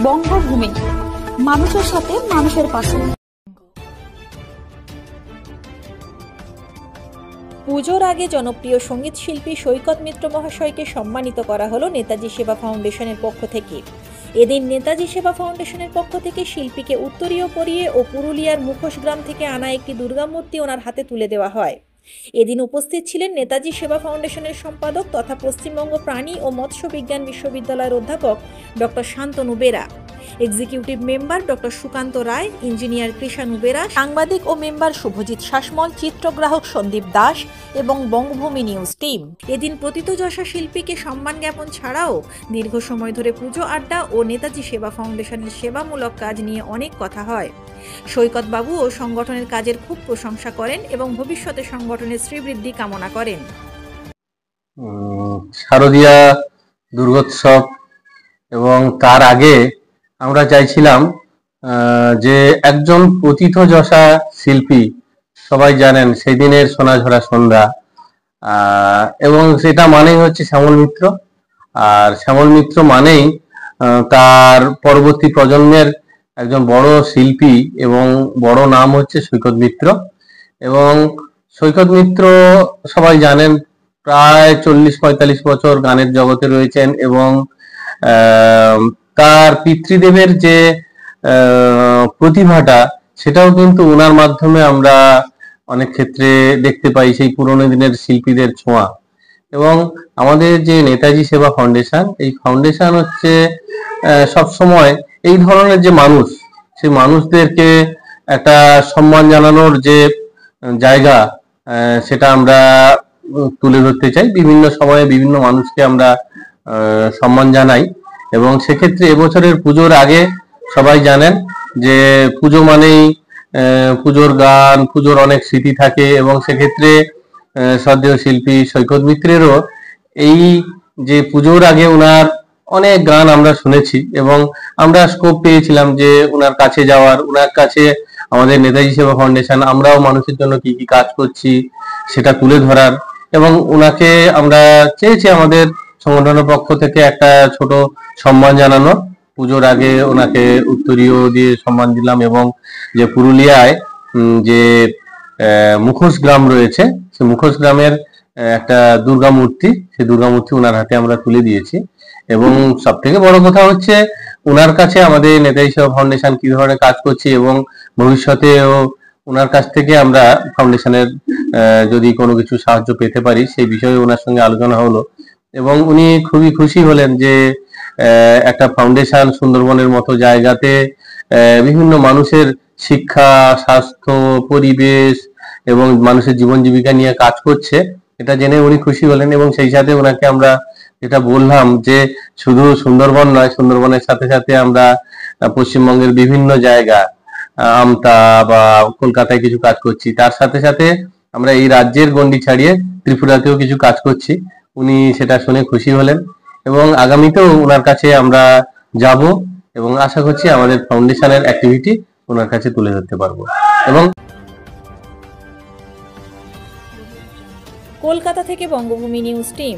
বঙ্গভূমি, মানুষের সাথে মানুষের পাশে। পুজোর আগে জনপ্রিয় সঙ্গীত শিল্পী সৈকত মিত্র মহাশয়কে সম্মানিত করা হলো নেতাজি সেবা ফাউন্ডেশনের পক্ষ থেকে। এদিন নেতাজি সেবা ফাউন্ডেশনের পক্ষ থেকে শিল্পীকে উত্তরীয় পরিয়ে ও পুরুলিয়ার মুখোশগ্রাম থেকে আনা একটি দুর্গামূর্তি ওনার হাতে তুলে দেওয়া হয়। এদিন উপস্থিত ছিলেন নেতাজি সেবা ফাউন্ডেশনের সম্পাদক তথা পশ্চিমবঙ্গ প্রাণী ও মৎস্য বিজ্ঞান বিশ্ববিদ্যালয়ের অধ্যাপক doctor Shantanu Bera, executive member doctor Sukanta Roy, engineer Krishanu Bera, সাংবাদিক ও মেম্বার শুভজিৎ শাসমল, চিত্রগ্রাহক সন্দীপ দাস এবং বঙ্গভূমি নিউজ টিম। এদিন প্রথিতযশা শিল্পীকে সম্মান জ্ঞাপন ছাড়াও দীর্ঘ সময় ধরে পুজো আড্ডা ও নেতাজি সেবা ফাউন্ডেশনের সেবামূলক কাজ নিয়ে অনেক কথা হয়। সৈকত বাবু ও সংগঠনের কাজের খুব প্রশংসা করেন এবং ভবিষ্যতে সংগঠনের শ্রীবৃদ্ধি কামনা করেন। শারদীয়া দুর্গোৎসব এবং তার আগে আমরা চাইছিলাম যে একজন প্রথিতযশা শিল্পী, সবাই জানেন সেই দিনের সোনাঝরা সন্ধ্যা, এবং সেটা মানেই হচ্ছে শ্যামল মিত্র। আর শ্যামল মিত্র মানেই তার পরবর্তী প্রজন্মের একজন বড় শিল্পী এবং বড় নাম হচ্ছে সৈকত মিত্র। এবং সৈকত মিত্র সবাই জানেন প্রায় 40-45 বছর গানের জগতে রয়েছেন এবং তার পিতৃদেবের যে প্রতিভাটা সেটাও কিন্তু ওনার মাধ্যমে আমরা অনেক ক্ষেত্রে দেখতে পাই, সেই পুরোনো দিনের শিল্পীদের ছোঁয়া। এবং আমাদের যে নেতাজি সেবা ফাউন্ডেশন, এই ফাউন্ডেশন হচ্ছে সবসময় এই ধরনের যে মানুষ, সেই মানুষদেরকে একটা সম্মান জানানোর যে জায়গা, সেটা আমরা তুলে ধরতে চাই। বিভিন্ন সময়ে বিভিন্ন মানুষকে আমরা সম্মান জানাই এবং সেক্ষেত্রে এবছরের পুজোর আগে সবাই জানেন যে পুজো মানেই পুজোর গান, পুজোর অনেক স্মৃতি থাকে এবং সেক্ষেত্রে শ্রদ্ধেয় শিল্পী সৈকত মিত্রেরও এই যে পুজোর আগে ওনার অনেক গান আমরা শুনেছি এবং আমরা স্কোপ পেয়েছিলাম যে ওনার কাছে যাওয়ার, ওনার কাছে আমাদের নেতাজি সেবা ফাউন্ডেশন আমরাও মানুষের জন্য কি কি কাজ করছি সেটা তুলে ধরার, এবং ওনাকে আমরা চেয়েছি আমাদের সংগঠনের পক্ষ থেকে একটা ছোট সম্মান জানানো। পুজোর আগে ওনাকে উত্তরীয় দিয়ে সম্মান দিলাম এবং যে পুরুলিয়ায় যে মুখোশ গ্রাম রয়েছে, সেই মুখোশ গ্রামের একটা দুর্গা মূর্তি, সেই দুর্গা মূর্তি ওনার হাতে আমরা তুলে দিয়েছি। এবং সব থেকে বড় কথা হচ্ছে ওনার কাছে আমাদের নেতাজি সেবা ফাউন্ডেশন কি ধরনের কাজ করছে এবং ভবিষ্যতেও ওনার কাছ থেকে আমরা ফাউন্ডেশনের যদি কোনো কিছু সাহায্য পেতে পারি সেই বিষয়ে ওনার সঙ্গে আলোচনা হলো এবং উনি খুবই খুশি হলেন যে একটা ফাউন্ডেশন সুন্দরবনের মতো জায়গাতে বিভিন্ন মানুষের শিক্ষা, স্বাস্থ্য, পরিবেশ এবং মানুষের জীবন জীবিকা নিয়ে কাজ করছে, এটা জেনে উনি খুশি হলেন। এবং সেই সাথে ওনাকে আমরা যেটা বললাম যে শুধু সুন্দরবন নয়, সুন্দরবনের সাথে সাথে আমরা পশ্চিমবঙ্গের বিভিন্ন জায়গা, আমতা বা কলকাতায় কিছু কাজ করছি, তার সাথে সাথে আমরা এই রাজ্যের গণ্ডি ছাড়িয়ে ত্রিপুরাতেও কিছু কাজ করছি। উনি সেটা শুনে খুশি হলেন এবং আগামীতেও ওনার কাছে আমরা যাব এবং আশা করছি আমাদের ফাউন্ডেশনের অ্যাক্টিভিটি ওনার কাছে তুলে ধরতে পারবো। এবং কলকাতা থেকে বঙ্গভূমি নিউজ টিম।